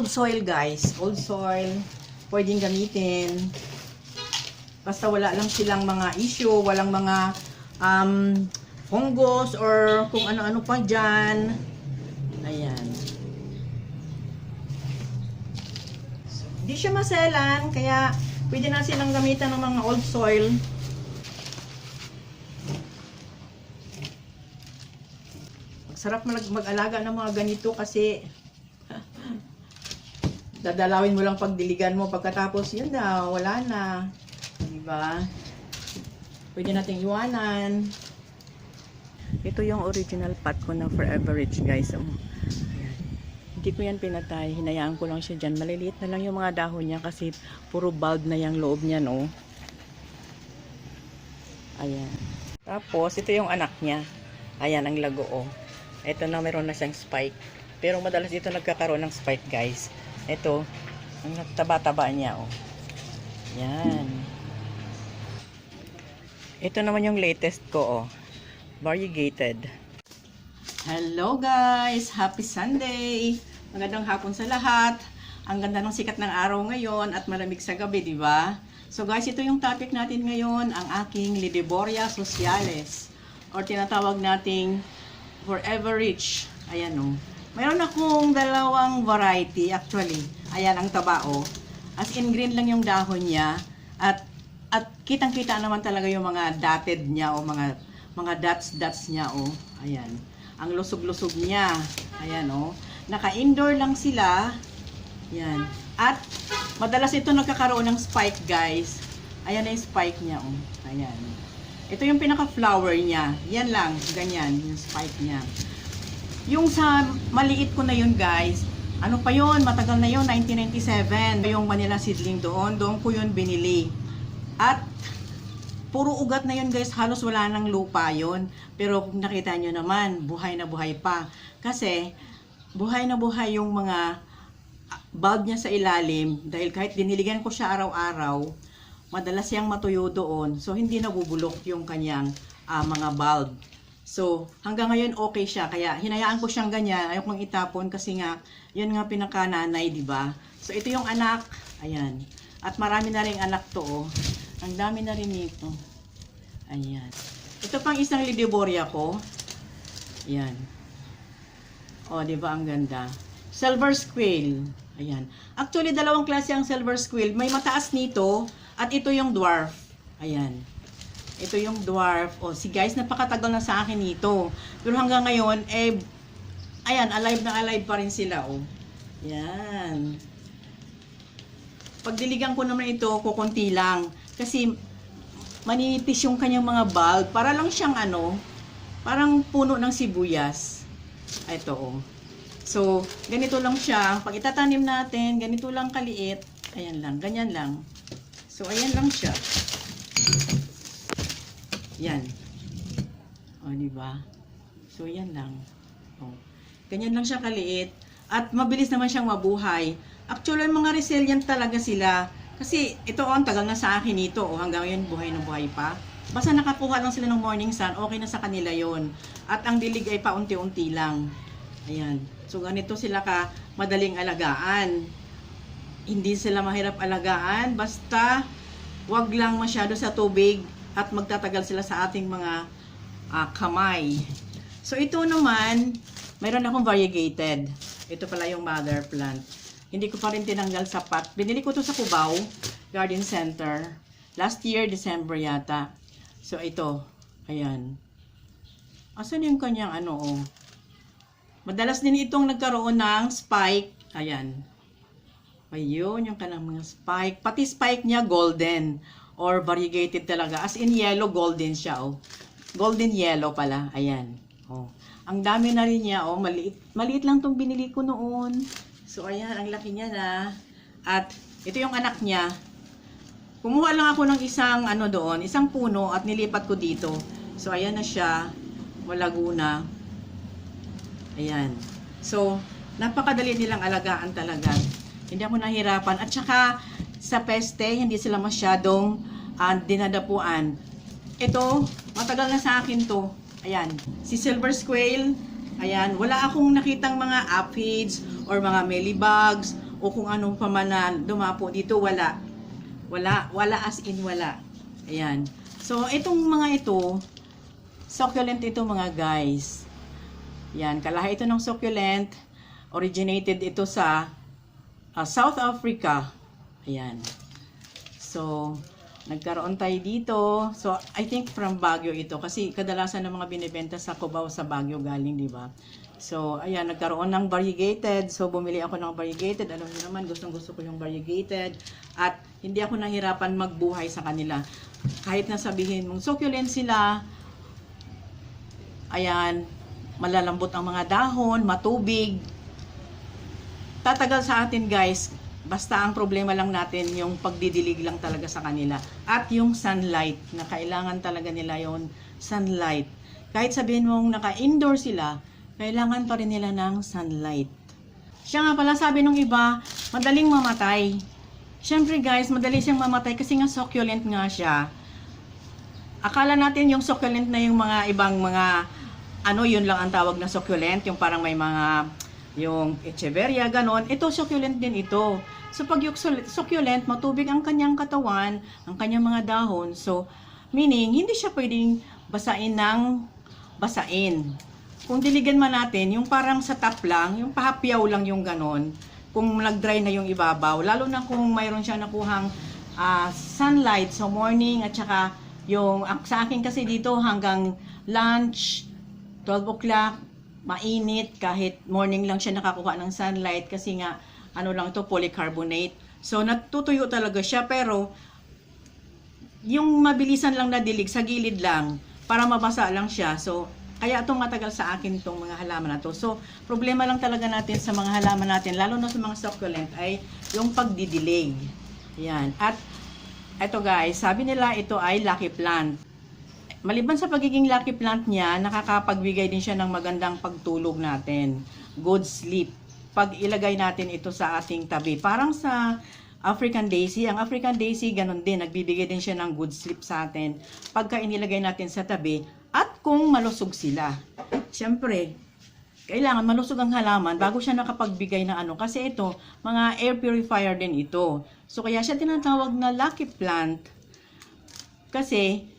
old soil guys. Old soil. Pwedeng gamitin. Basta wala lang silang mga issue, walang mga fungus or kung ano-ano pa dyan. Ayan. So, hindi siya maselan, kaya pwede na silang gamitan ng mga old soil. Sarap mag-alaga ng mga ganito kasi dadalawin mo lang pagdiligan mo, pagkatapos yun na, wala na. Diba? Pwede nating iwanan. Ito yung original pot ko na Forever Rich guys. Ayan. Hindi ko yan pinatay. Hinayaan ko lang siya dyan. Maliliit na lang yung mga dahon niya kasi puro bulb na yung loob niya, no? Ayan. Tapos, ito yung anak niya. Ayan, ang lago, oh. Ito na, meron na siyang spike. Pero madalas ito nagkakaroon ng spike, guys. Ito, ang taba-taba niya, oh. Yan. Ito naman yung latest ko, oh. Variegated. Hello, guys! Happy Sunday! Magandang hapon sa lahat. Ang ganda ng sikat ng araw ngayon at malamig sa gabi, di ba? So, guys, ito yung topic natin ngayon, ang aking Lideborya socialis. Or tinatawag nating Forever Rich. Ayan, oh. Mayroon akong dalawang variety actually. Ayan ang taba, oh. As in green lang yung dahon niya at kitang-kita naman talaga yung mga dotted niya o mga dots niya, oh. Ayan. Ang lusog-lusog niya. Ayan, oh. Naka-indoor lang sila. Ayan. At madalas ito nagkakaroon ng spike, guys. Ayan na yung spike niya, oh. Ayan. Ito yung pinaka-flower niya. Yan lang, ganyan, yung spike niya. Yung sa maliit ko na yun, guys, ano pa yun, matagal na yun, 1997. Yung Manila seedling doon ko yun binili. At puro ugat na yun, guys, halos wala nang lupa yun. Pero kung nakita nyo naman, buhay na buhay pa. Kasi, buhay na buhay yung mga bulb niya sa ilalim. Dahil kahit diniligan ko siya araw-araw, madalas siyang matuyo doon. So, hindi nabubulok yung kanyang mga bulb. So, hanggang ngayon okay siya. Kaya, hinayaan ko siyang ganyan. Ayaw kong itapon kasi nga, yun nga pinaka-nanay, diba? So, ito yung anak. Ayan. At marami na rin anak to, oh. Ang dami na rin nito. Ayan. Ito pang isang Lideborya ko. Ayan. O, diba? Ang ganda. Silver Squirrel. Ayan. Actually, dalawang klase ang Silver Squirrel. May mataas nito. At ito yung dwarf. Ayan. Ito yung dwarf. O, si guys, napakatagal na sa akin ito. Pero hanggang ngayon, ayan, alive na alive pa rin sila, o. Ayan. Pagdiligan ko naman ito, kukunti lang. Kasi, maninipis yung kanyang mga bulb. Para lang siyang, parang puno ng sibuyas. Ito, o. So, ganito lang siya. Pag itatanim natin, ganito lang kaliit. Ayan lang, ganyan lang. So, ayan lang siya. Yan. O, diba? So, yan lang. O. Ganyan lang siya kaliit. At mabilis naman siyang mabuhay. Actually, mga resilient talaga sila. Kasi, ito, ang tagal na sa akin ito. O, hanggang yun, buhay na buhay pa. Basta nakakuha lang sila ng morning sun, okay na sa kanila yon. At ang dilig ay paunti-unti lang. Ayan. So, ganito sila ka madaling alagaan. Hindi sila mahirap alagaan, basta wag lang masyado sa tubig at magtatagal sila sa ating mga kamay. So ito naman, mayroon akong variegated. Ito pala yung mother plant. Hindi ko pa rin tinanggal sa pot. Binili ko to sa Cubao Garden Center. Last year, December yata. So ito, ayan. Asan yung kanyang oh? Madalas din itong nagkaroon ng spike. Ayan. Ayun, yung kanang mga spike. Pati spike niya golden or variegated talaga. As in yellow, golden siya, oh. Golden yellow pala. Ayan. Oh. Ang dami na rin niya, oh. Maliit, maliit lang tong binili ko noon. So, ayan, ang laki niya na. At ito yung anak niya. Kumuha lang ako ng isang doon, isang puno at nilipat ko dito. So, ayan na siya. Malaguna. Ayan. So, napakadali nilang alagaan talaga. Hindi ako nahirapan. At saka, sa peste, hindi sila masyadong dinadapuan. Ito, matagal na sa akin to. Ayan. Si Silver Squirrel, ayan. Wala akong nakitang mga aphids or mga mealybugs o kung anong pa man na dumapo dito, wala. Wala as in wala. Ayan. So, itong mga ito, succulent ito mga guys. Yan, kalahi ito ng succulent. Originated ito sa South Africa. Ayan. So, nagkaroon tayo dito. So, I think from Baguio ito. Kasi kadalasan ng mga binibenta sa Cubao sa Baguio galing, di ba? So, ayan, nagkaroon ng variegated. So, bumili ako ng variegated. Alam niyo naman, gustong-gusto ko yung variegated. At hindi ako nahirapan magbuhay sa kanila. Kahit na sabihin mong succulent sila, ayan, malalambot ang mga dahon, matubig. Tatagal sa atin guys. Basta ang problema lang natin yung pagdidilig lang talaga sa kanila. At yung sunlight, na kailangan talaga nila yung sunlight. Kahit sabihin mong naka-indoor sila, kailangan pa rin nila ng sunlight. Siya nga pala, sabi nung iba, madaling mamatay. Siyempre guys, madali siyang mamatay kasi nga succulent nga siya. Akala natin yung succulent na yung mga ibang mga, yun lang ang tawag na succulent, yung parang may mga, yung echeveria, ganon. Ito, succulent din ito. So, pag yung succulent, matubig ang kanyang katawan, ang kanyang mga dahon. So, meaning, hindi siya pwedeng basain ng basain. Kung diligan man natin, yung parang sa top lang, yung pahapyaw lang yung ganon, kung nag-dry na yung ibabaw, lalo na kung mayroon siya nakuhang sunlight sa morning, at saka yung, sa akin kasi dito hanggang lunch, 12 o'clock, mainit, kahit morning lang siya nakakuha ng sunlight, kasi nga, lang ito, polycarbonate. So, natutuyo talaga siya, pero, yung mabilisan lang na dilig, sa gilid lang, para mabasa lang siya. So, kaya itong matagal sa akin itong mga halaman na to. So, problema lang talaga natin sa mga halaman natin, lalo na sa mga succulent, ay yung pagdidilig. Yan. At, ito guys, sabi nila ito ay lucky plant. Maliban sa pagiging lucky plant niya, nakakapagbigay din siya ng magandang pagtulog natin. Good sleep. Pag ilagay natin ito sa ating tabi. Parang sa African Daisy. Ang African Daisy, ganun din. Nagbibigay din siya ng good sleep sa atin. Pagka inilagay natin sa tabi, at kung malusog sila. Siyempre, kailangan malusog ang halaman bago siya nakapagbigay ng Kasi ito, mga air purifier din ito. So, kaya siya tinatawag na lucky plant. Kasi,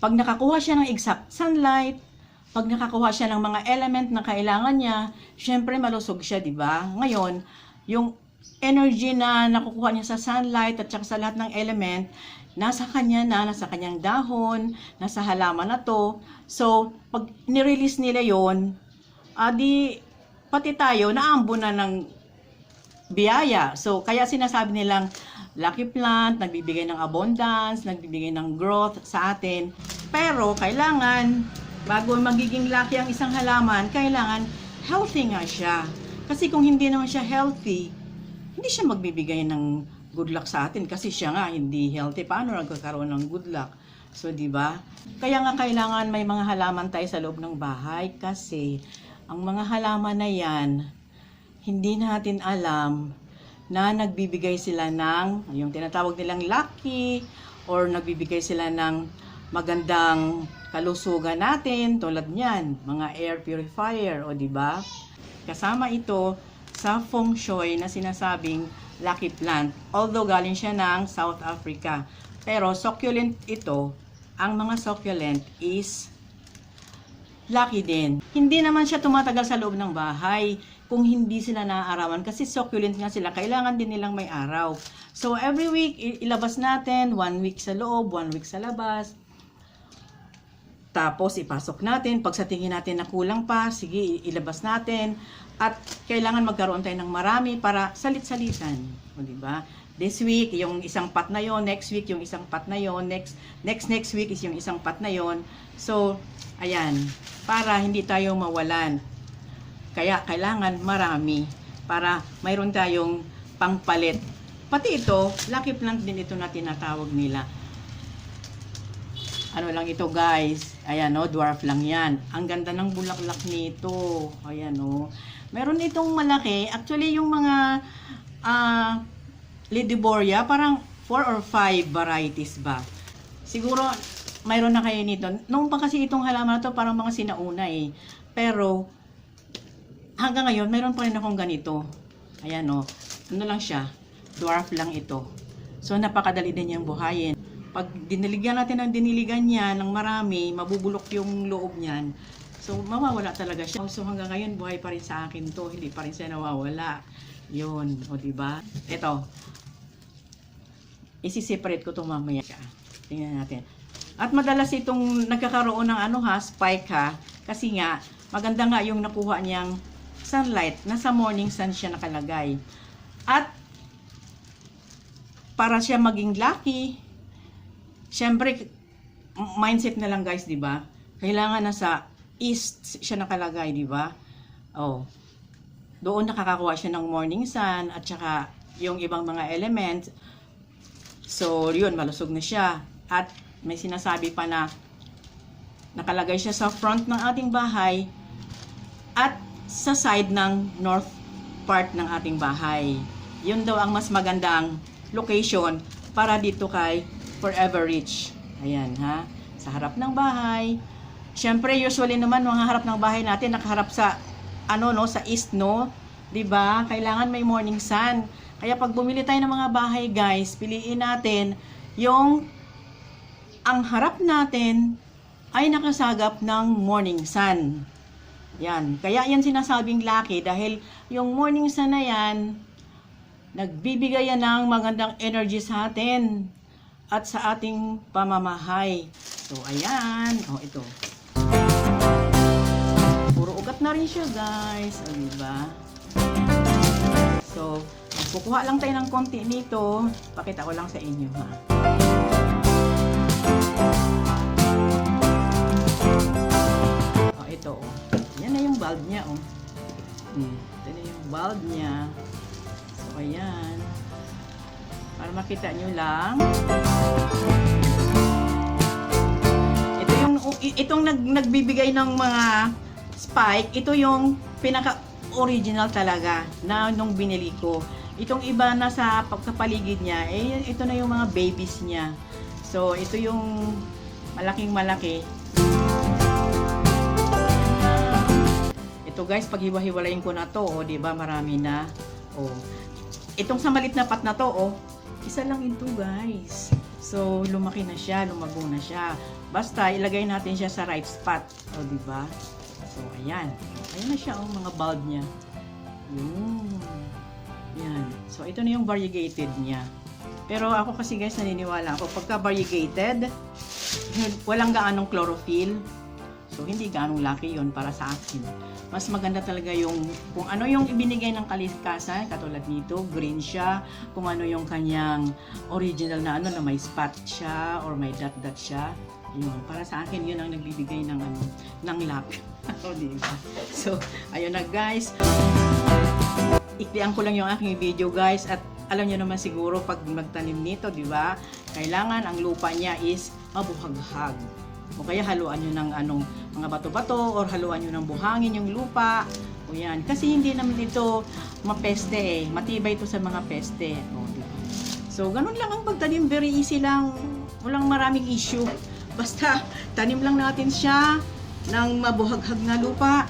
pag nakakuha siya ng exact sunlight, pag nakakuha siya ng mga element na kailangan niya, syempre malusog siya, di ba? Ngayon, yung energy na nakukuha niya sa sunlight at saka sa lahat ng element, nasa kanya na, nasa kanyang dahon, nasa halaman na to. So, pag nirelease nila yon, pati tayo, naambo na ng biyaya. So, kaya sinasabi nilang, lucky plant, nagbibigay ng abundance, nagbibigay ng growth sa atin. Pero, kailangan, bago magiging lucky ang isang halaman, kailangan healthy nga siya. Kasi kung hindi naman siya healthy, hindi siya magbibigay ng good luck sa atin kasi siya nga hindi healthy. Paano nagkakaroon ng good luck? So, di ba? Kaya nga kailangan may mga halaman tayo sa loob ng bahay kasi ang mga halaman na yan, hindi natin alam na nagbibigay sila ng, yung tinatawag nilang lucky, or nagbibigay sila ng magandang kalusugan natin, tulad niyan, mga air purifier, o di ba? Kasama ito sa feng shui na sinasabing lucky plant. Although galing siya ng South Africa. Pero succulent ito, ang mga succulent is lucky din. Hindi naman siya tumatagal sa loob ng bahay kung hindi sila naaarawan. Kasi succulent nga sila, kailangan din nilang may araw. So every week, ilabas natin, 1 week sa loob, 1 week sa labas. Tapos ipasok natin, pag sa tingin natin na kulang pa, sige, ilabas natin. At kailangan magkaroon tayo ng marami para salit-salitan. O, diba? This week, yung isang pot na yon, next week, yung isang pot na yon, next week is yung isang pot na yon. So, ayan, para hindi tayo mawalan. Kaya kailangan marami para mayroon tayong pangpalit. Pati ito, lucky plant din ito na tinatawag nila. Ano lang ito guys, ayan dwarf lang yan. Ang ganda ng bulaklak nito, ayan Meron itong malaki, actually yung mga Ladyboria, parang 4 or 5 varieties ba. Siguro, mayroon na kayo nito. Noong pa kasi itong halaman na to, parang mga sinauna Pero, hanggang ngayon, mayroon pa rin akong ganito. Ayan ano lang siya, dwarf lang ito. So, napakadali din niyang buhayin. Pag diniligyan natin ng diniligan niya ng marami, mabubulok yung loob niyan. So, mawawala talaga siya. So, hanggang ngayon, buhay pa rin sa akin to. Hindi pa rin siya nawawala. Yun. O, diba? Ito. Isi-separate ko ito mamaya. Tingnan natin. At madalas itong nagkakaroon ng spike kasi nga, maganda nga yung nakuha niyang sunlight. Nasa morning sun siya nakalagay. At, para siya maging lucky, syempre, mindset na lang guys, di ba? Kailangan nasa east siya nakalagay, di ba? Oh. Doon nakakakuha siya ng morning sun at saka yung ibang mga element. So, yun, malusog na siya. At may sinasabi pa na nakalagay siya sa front ng ating bahay at sa side ng north part ng ating bahay. Yun daw ang mas magandang location para dito kay Forever Rich. Ayan ha. Sa harap ng bahay. Siyempre, usually naman mga harap ng bahay natin nakaharap sa sa east, no? 'Di ba? Kailangan may morning sun. Kaya pag bumili tayo ng mga bahay, guys, piliin natin yung ang harap natin ay nakasagap ng morning sun. Yan. Kaya yan sinasabing lucky dahil yung morning sun na yan, nagbibigay yan ng magandang energy sa atin at sa ating pamamahay. So, ayan. O, ito. Puro ugat na rin siya, guys. O, diba? So, kukuha lang tayo ng konti nito. Pakita ko lang sa inyo, ha. O, ito, o. Yan na yung bulb niya, o. Ito na yung bulb niya. So, ayan. Para makita nyo lang. Ito yung, itong nagbibigay ng mga spike, ito yung pinaka-original talaga na nung binili ko. Itong iba na sa pagkapaligid niya, ito na yung mga babies niya. So, ito yung malaking malaki. Ito guys, pag hiwa-hiwalayin ko na to, di ba marami na. Itong sa malit na pat na to, isa lang ito guys. So, lumaki na siya, lumago na siya. Basta, ilagay natin siya sa right spot. Di ba? So, ayan. Ayan na siya, mga bulb niya. Yan. So, ito na yung variegated niya. Pero ako kasi guys, naniniwala ako, pagka variegated, walang gaanong chlorophyll. So, hindi gaanong lucky yun para sa akin. Mas maganda talaga yung, kung ano yung ibinigay ng kalikasan, katulad nito, green siya, kung ano yung kanyang original na na may spot siya, or may dot-dot siya. Yun. Para sa akin, yun ang nagbibigay ng ng luck. Diba? So, ayun na guys. Iklian ko lang yung aking video guys, at alam nyo naman siguro pag magtanim nito, di ba? Kailangan ang lupa niya is mabuhaghag. O kaya haluan nyo ng mga bato-bato, or haluan nyo ng buhangin yung lupa. O yan. Kasi hindi naman ito mapeste matibay ito sa mga peste. O, diba? So, ganun lang ang pagtanim. Very easy lang. Walang maraming issue. Basta, tanim lang natin siya ng mabuhaghag na lupa.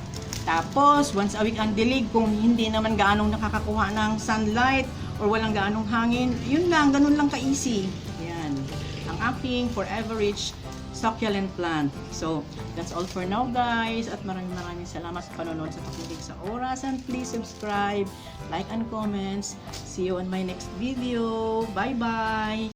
Tapos, once a week ang dilig, kung hindi naman gaanong nakakakuha ng sunlight or walang gaanong hangin, yun lang, ganun lang ka-easy. Yan. Ang aking Forever Rich succulent plant. So, that's all for now guys. At maraming salamat sa panonood, sa pakikinig sa oras. And please subscribe, like and comments. See you on my next video. Bye-bye!